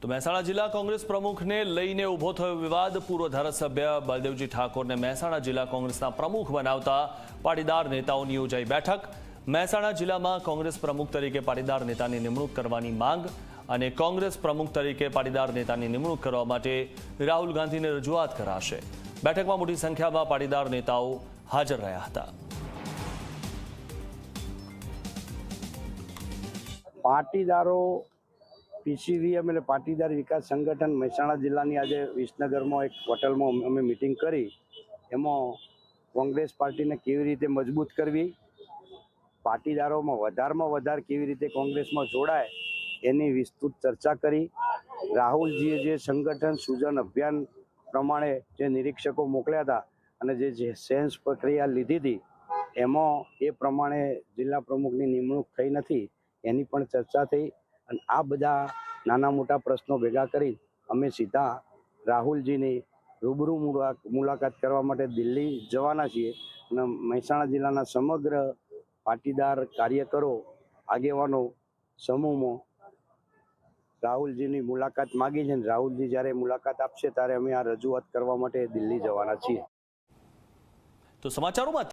તો મહેસાણા જિલ્લા કોંગ્રેસ પ્રમુખને લઈને ઊભો થયો વિવાદ। પૂર્વ ધારાસભ્ય બલદેવજી ઠાકોરને મહેસાણા જિલ્લા કોંગ્રેસના પ્રમુખ બનાવતા પાટીદાર નેતાઓની યોજાઈ બેઠક। મહેસાણા જિલ્લામાં કોંગ્રેસ પ્રમુખ તરીકે પાટીદાર નેતાની નિમણૂક કરવાની માંગ અને કોંગ્રેસ પ્રમુખ તરીકે પાટીદાર નેતાની નિમણૂક કરવા માટે રાહુલ ગાંધીને રજૂઆત કરાશે। બેઠકમાં મોટી સંખ્યામાં પાટીદાર નેતાઓ હાજર રહ્યા હતા। પાટીદારો પીસીવીએમ એટલે પાટીદાર વિકાસ સંગઠન મહેસાણા જિલ્લાની આજે વિસનગરમાં એક હોટલમાં અમે મિટિંગ કરી। એમાં કોંગ્રેસ પાર્ટીને કેવી રીતે મજબૂત કરવી, પાટીદારોમાં વધારે કેવી રીતે કોંગ્રેસમાં જોડાય એની વિસ્તૃત ચર્ચા કરી। રાહુલજીએ જે સંગઠન સૂજન અભિયાન પ્રમાણે જે નિરીક્ષકો મોકલ્યા હતા અને જે સેન્સ પ્રક્રિયા લીધી હતી એમાં એ પ્રમાણે જિલ્લા પ્રમુખની નિમણૂક થઈ નથી એની પણ ચર્ચા થઈ। અને આ બધા નાના મોટા પ્રશ્નો ભેગા કરી અમે સીધા રાહુલજીની રૂબરૂ મુલાકાત કરવા માટે દિલ્હી જવાના છીએ અને મહેસાણા જિલ્લાના સમગ્ર પાટીદાર કાર્યકરો આગેવાનો સમૂહમાં રાહુલજીની મુલાકાત માગી છે। રાહુલજી જ્યારે મુલાકાત આપશે ત્યારે અમે આ રજૂઆત કરવા માટે દિલ્હી જવાના છીએ। તો સમાચારોમાં